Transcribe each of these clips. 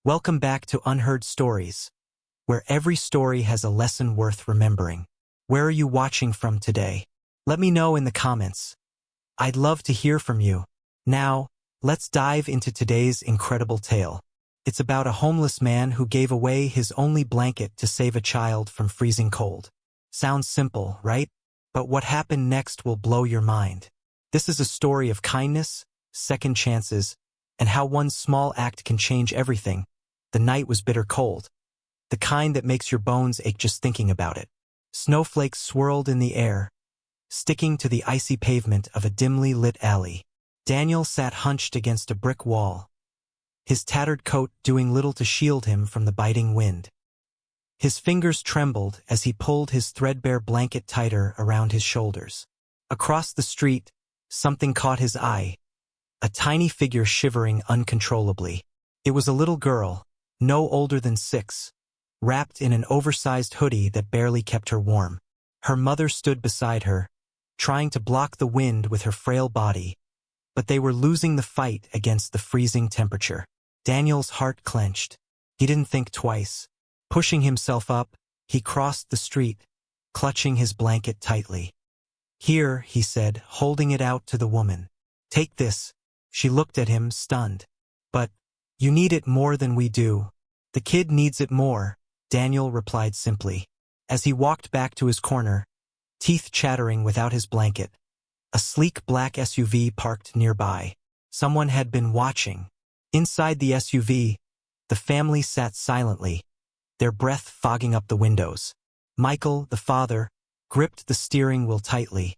Welcome back to Unheard Stories, where every story has a lesson worth remembering. Where are you watching from today? Let me know in the comments. I'd love to hear from you. Now, let's dive into today's incredible tale. It's about a homeless man who gave away his only blanket to save a child from freezing cold. Sounds simple, right? But what happened next will blow your mind. This is a story of kindness, second chances, and how one small act can change everything. The night was bitter cold, the kind that makes your bones ache just thinking about it. Snowflakes swirled in the air, sticking to the icy pavement of a dimly lit alley. Daniel sat hunched against a brick wall, his tattered coat doing little to shield him from the biting wind. His fingers trembled as he pulled his threadbare blanket tighter around his shoulders. Across the street, something caught his eye, a tiny figure shivering uncontrollably. It was a little girl, no older than 6, wrapped in an oversized hoodie that barely kept her warm. Her mother stood beside her, trying to block the wind with her frail body, but they were losing the fight against the freezing temperature. Daniel's heart clenched. He didn't think twice. Pushing himself up, he crossed the street, clutching his blanket tightly. "Here," he said, holding it out to the woman. "Take this." She looked at him, stunned. "But you need it more than we do." "The kid needs it more," Daniel replied simply. As he walked back to his corner, teeth chattering without his blanket, a sleek black SUV parked nearby. Someone had been watching. Inside the SUV, the family sat silently, their breath fogging up the windows. Michael, the father, gripped the steering wheel tightly,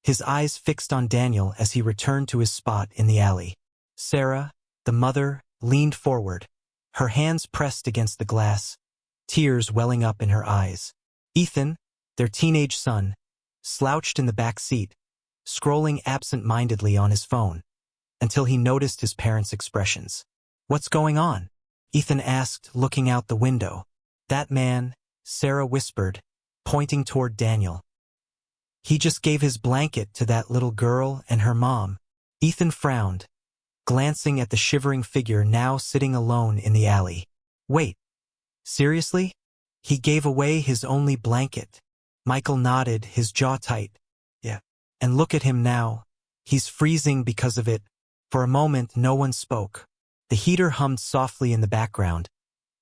his eyes fixed on Daniel as he returned to his spot in the alley. Sarah, the mother, leaned forward, her hands pressed against the glass, tears welling up in her eyes. Ethan, their teenage son, slouched in the back seat, scrolling absent-mindedly on his phone, until he noticed his parents' expressions. "What's going on?" Ethan asked, looking out the window. "That man," Sarah whispered, pointing toward Daniel. "He just gave his blanket to that little girl and her mom." Ethan frowned, glancing at the shivering figure now sitting alone in the alley. "Wait, seriously? He gave away his only blanket?" Michael nodded, his jaw tight. "Yeah. And look at him now. He's freezing because of it." For a moment, no one spoke. The heater hummed softly in the background,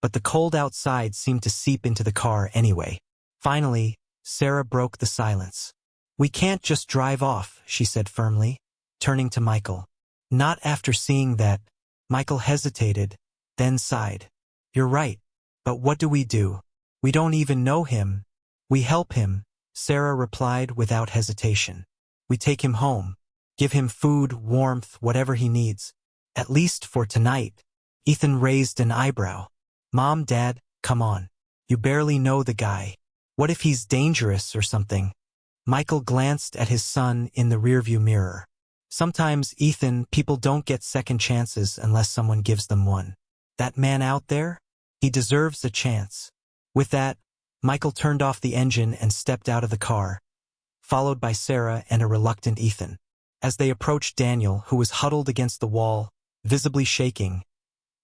but the cold outside seemed to seep into the car anyway. Finally, Sarah broke the silence. "We can't just drive off," she said firmly, turning to Michael. "Not after seeing that." Michael hesitated, then sighed. "You're right. But what do? We don't even know him." "We help him," Sarah replied without hesitation. "We take him home, give him food, warmth, whatever he needs. At least for tonight." Ethan raised an eyebrow. "Mom, Dad, come on. You barely know the guy. What if he's dangerous or something?" Michael glanced at his son in the rearview mirror. "Sometimes, Ethan, people don't get second chances unless someone gives them one. That man out there? He deserves a chance." With that, Michael turned off the engine and stepped out of the car, followed by Sarah and a reluctant Ethan. As they approached Daniel, who was huddled against the wall, visibly shaking,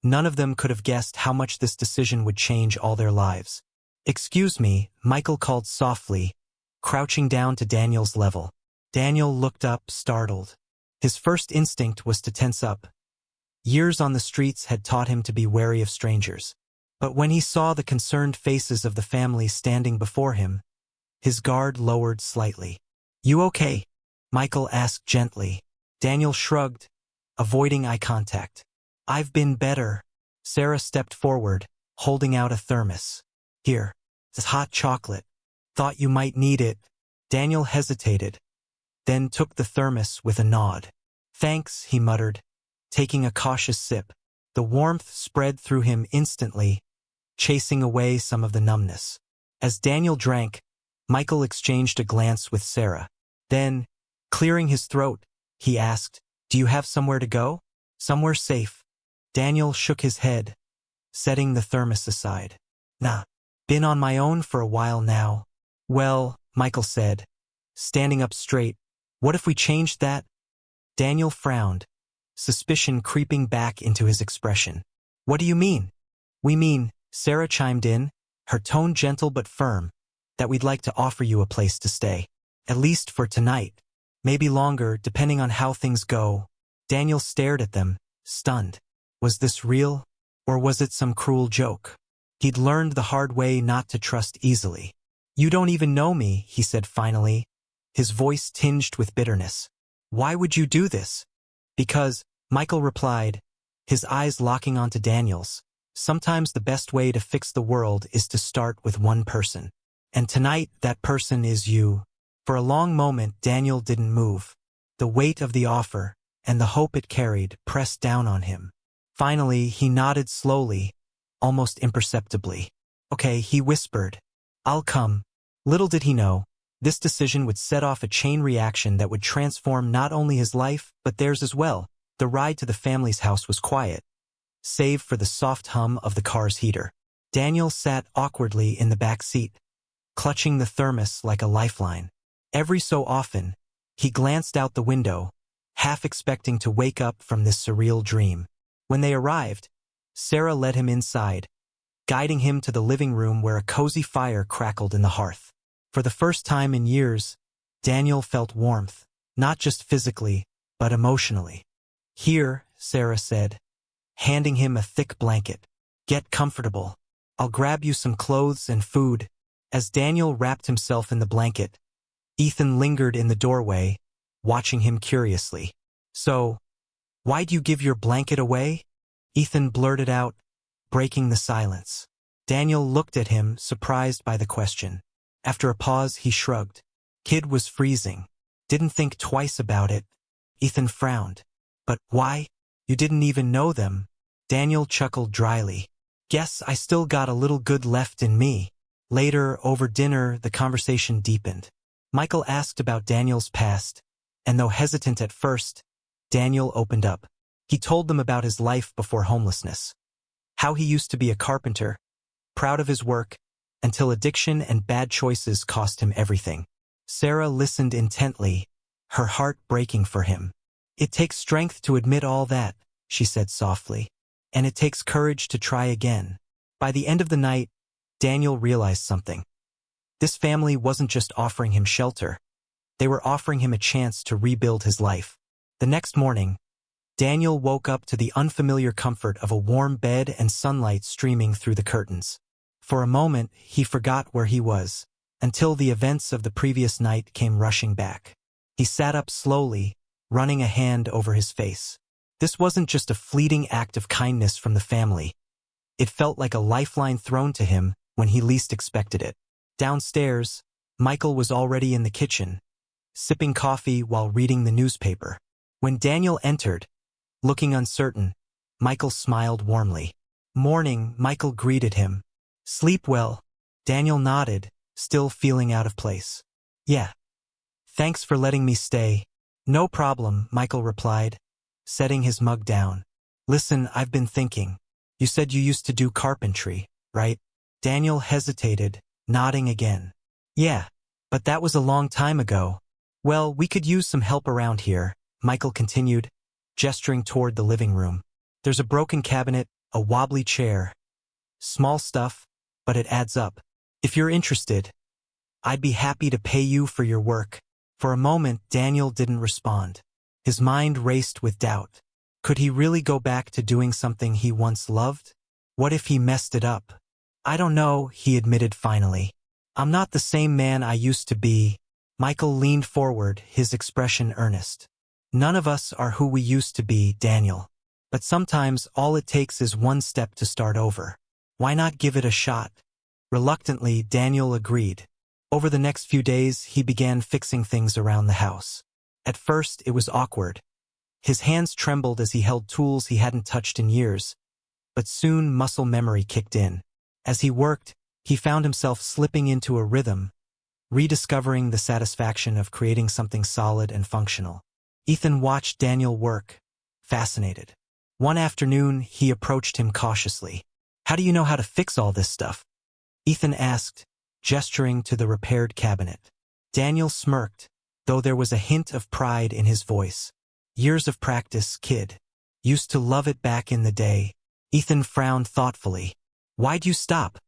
none of them could have guessed how much this decision would change all their lives. "Excuse me," Michael called softly, crouching down to Daniel's level. Daniel looked up, startled. His first instinct was to tense up. Years on the streets had taught him to be wary of strangers. But when he saw the concerned faces of the family standing before him, his guard lowered slightly. "You okay?" Michael asked gently. Daniel shrugged, avoiding eye contact. "I've been better." Sarah stepped forward, holding out a thermos. "Here, it's hot chocolate. Thought you might need it." Daniel hesitated, then took the thermos with a nod. "Thanks," he muttered, taking a cautious sip. The warmth spread through him instantly, chasing away some of the numbness. As Daniel drank, Michael exchanged a glance with Sarah. Then, clearing his throat, he asked, "Do you have somewhere to go?" "Somewhere safe." Daniel shook his head, setting the thermos aside. "Nah, been on my own for a while now." "Well," Michael said, standing up straight, "what if we changed that?" Daniel frowned, suspicion creeping back into his expression. "What do you mean?" We mean, Sarah chimed in, her tone gentle but firm, that we'd like to offer you a place to stay. At least for tonight. Maybe longer, depending on how things go. Daniel stared at them, stunned. Was this real? Or was it some cruel joke? He'd learned the hard way not to trust easily. You don't even know me, he said finally, his voice tinged with bitterness. Why would you do this? Because, Michael replied, his eyes locking onto Daniel's. Sometimes the best way to fix the world is to start with one person. And tonight, that person is you. For a long moment, Daniel didn't move. The weight of the offer, and the hope it carried, pressed down on him. Finally, he nodded slowly, almost imperceptibly. Okay, he whispered. I'll come. Little did he know, this decision would set off a chain reaction that would transform not only his life, but theirs as well. The ride to the family's house was quiet, save for the soft hum of the car's heater. Daniel sat awkwardly in the back seat, clutching the thermos like a lifeline. Every so often, he glanced out the window, half expecting to wake up from this surreal dream. When they arrived, Sarah led him inside, guiding him to the living room where a cozy fire crackled in the hearth. For the first time in years, Daniel felt warmth, not just physically, but emotionally. Here, Sarah said, handing him a thick blanket. Get comfortable. I'll grab you some clothes and food. As Daniel wrapped himself in the blanket, Ethan lingered in the doorway, watching him curiously. So, why'd you give your blanket away? Ethan blurted out, breaking the silence. Daniel looked at him, surprised by the question. After a pause, he shrugged. Kid was freezing. Didn't think twice about it. Ethan frowned. But why? You didn't even know them. Daniel chuckled dryly. Guess I still got a little good left in me. Later, over dinner, the conversation deepened. Michael asked about Daniel's past, and though hesitant at first, Daniel opened up. He told them about his life before homelessness. How he used to be a carpenter, proud of his work, until addiction and bad choices cost him everything. Sarah listened intently, her heart breaking for him. It takes strength to admit all that, she said softly. And it takes courage to try again. By the end of the night, Daniel realized something. This family wasn't just offering him shelter. They were offering him a chance to rebuild his life. The next morning, Daniel woke up to the unfamiliar comfort of a warm bed and sunlight streaming through the curtains. For a moment, he forgot where he was, until the events of the previous night came rushing back. He sat up slowly, running a hand over his face. This wasn't just a fleeting act of kindness from the family. It felt like a lifeline thrown to him when he least expected it. Downstairs, Michael was already in the kitchen, sipping coffee while reading the newspaper. When Daniel entered, looking uncertain, Michael smiled warmly. Morning, Michael greeted him. Sleep well. Daniel nodded, still feeling out of place. Yeah. Thanks for letting me stay. No problem, Michael replied, setting his mug down. Listen, I've been thinking. You said you used to do carpentry, right? Daniel hesitated, nodding again. Yeah, but that was a long time ago. Well, we could use some help around here, Michael continued, gesturing toward the living room. There's a broken cabinet, a wobbly chair. Small stuff, but it adds up. If you're interested, I'd be happy to pay you for your work. For a moment, Daniel didn't respond. His mind raced with doubt. Could he really go back to doing something he once loved? What if he messed it up? I don't know, he admitted finally. I'm not the same man I used to be. Michael leaned forward, his expression earnest. None of us are who we used to be, Daniel. But sometimes all it takes is one step to start over. Why not give it a shot? Reluctantly, Daniel agreed. Over the next few days, he began fixing things around the house. At first, it was awkward. His hands trembled as he held tools he hadn't touched in years. But soon muscle memory kicked in. As he worked, he found himself slipping into a rhythm, rediscovering the satisfaction of creating something solid and functional. Ethan watched Daniel work, fascinated. One afternoon, he approached him cautiously. How do you know how to fix all this stuff? Ethan asked, gesturing to the repaired cabinet. Daniel smirked, though there was a hint of pride in his voice. Years of practice, kid. Used to love it back in the day. Ethan frowned thoughtfully. Why'd you stop?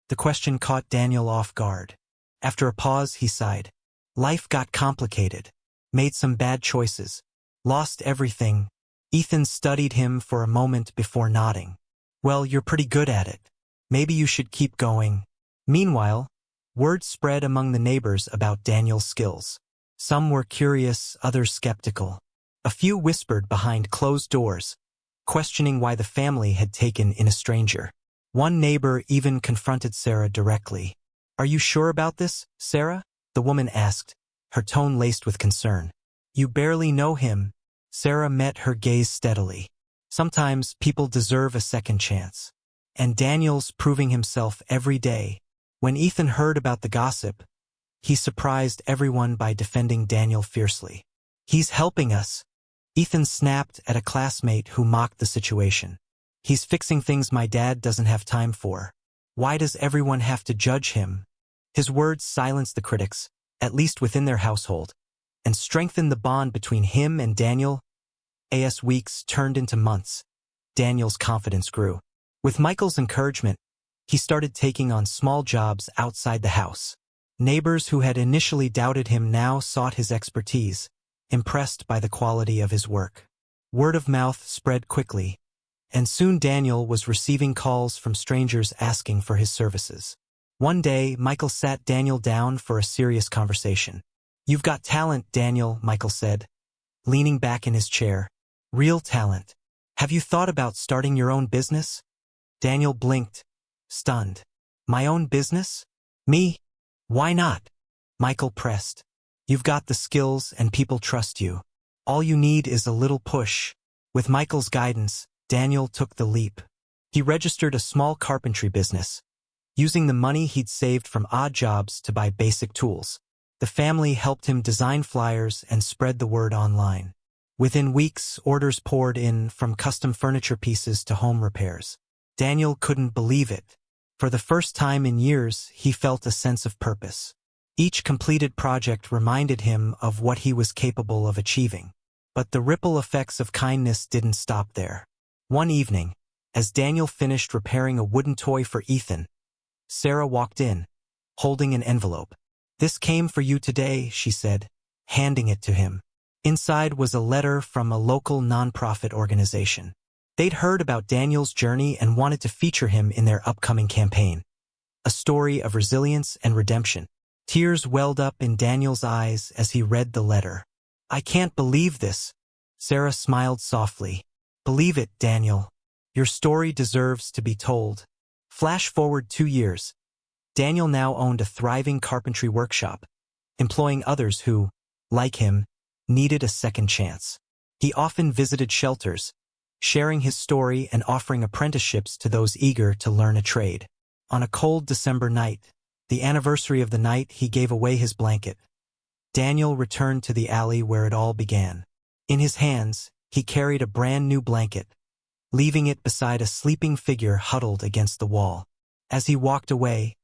The question caught Daniel off guard. After a pause, he sighed. Life got complicated. Made some bad choices. Lost everything. Ethan studied him for a moment before nodding. Well, you're pretty good at it. Maybe you should keep going. Meanwhile, word spread among the neighbors about Daniel's skills. Some were curious, others skeptical. A few whispered behind closed doors, questioning why the family had taken in a stranger. One neighbor even confronted Sarah directly. Are you sure about this, Sarah? The woman asked, her tone laced with concern. You barely know him. Sarah met her gaze steadily. Sometimes people deserve a second chance. And Daniel's proving himself every day. When Ethan heard about the gossip, he surprised everyone by defending Daniel fiercely. He's helping us. Ethan snapped at a classmate who mocked the situation. He's fixing things my dad doesn't have time for. Why does everyone have to judge him? His words silenced the critics, at least within their household, and strengthened the bond between him and Daniel. As weeks turned into months, Daniel's confidence grew. With Michael's encouragement, he started taking on small jobs outside the house. Neighbors who had initially doubted him now sought his expertise, impressed by the quality of his work. Word of mouth spread quickly, and soon Daniel was receiving calls from strangers asking for his services. One day, Michael sat Daniel down for a serious conversation. You've got talent, Daniel, Michael said, leaning back in his chair. Real talent. Have you thought about starting your own business? Daniel blinked, stunned. My own business? Me? Why not? Michael pressed. You've got the skills and people trust you. All you need is a little push. With Michael's guidance, Daniel took the leap. He registered a small carpentry business, using the money he'd saved from odd jobs to buy basic tools. The family helped him design flyers and spread the word online. Within weeks, orders poured in, from custom furniture pieces to home repairs. Daniel couldn't believe it. For the first time in years, he felt a sense of purpose. Each completed project reminded him of what he was capable of achieving. But the ripple effects of kindness didn't stop there. One evening, as Daniel finished repairing a wooden toy for Ethan, Sarah walked in, holding an envelope. This came for you today, she said, handing it to him. Inside was a letter from a local nonprofit organization. They'd heard about Daniel's journey and wanted to feature him in their upcoming campaign. A story of resilience and redemption. Tears welled up in Daniel's eyes as he read the letter. I can't believe this. Sarah smiled softly. Believe it, Daniel. Your story deserves to be told. Flash forward 2 years. Daniel now owned a thriving carpentry workshop, employing others who, like him, needed a second chance. He often visited shelters, sharing his story and offering apprenticeships to those eager to learn a trade. On a cold December night, the anniversary of the night he gave away his blanket, Daniel returned to the alley where it all began. In his hands, he carried a brand new blanket, leaving it beside a sleeping figure huddled against the wall. As he walked away,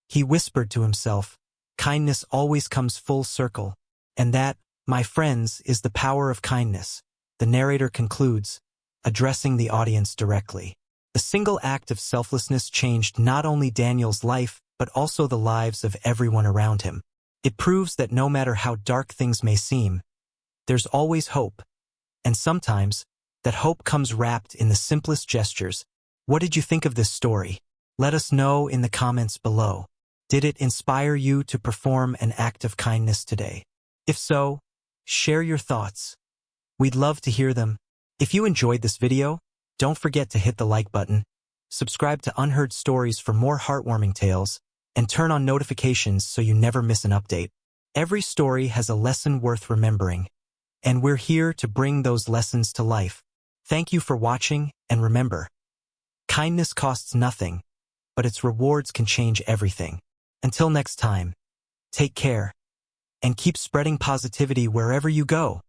he whispered to himself, kindness always comes full circle, and that, my friends, is the power of kindness. The narrator concludes, addressing the audience directly. The single act of selflessness changed not only Daniel's life, but also the lives of everyone around him. It proves that no matter how dark things may seem, there's always hope. And sometimes, that hope comes wrapped in the simplest gestures. What did you think of this story? Let us know in the comments below. Did it inspire you to perform an act of kindness today? If so, share your thoughts. We'd love to hear them. If you enjoyed this video, don't forget to hit the like button, subscribe to Unheard Stories for more heartwarming tales, and turn on notifications so you never miss an update. Every story has a lesson worth remembering, and we're here to bring those lessons to life. Thank you for watching, and remember, kindness costs nothing, but its rewards can change everything. Until next time, take care, and keep spreading positivity wherever you go.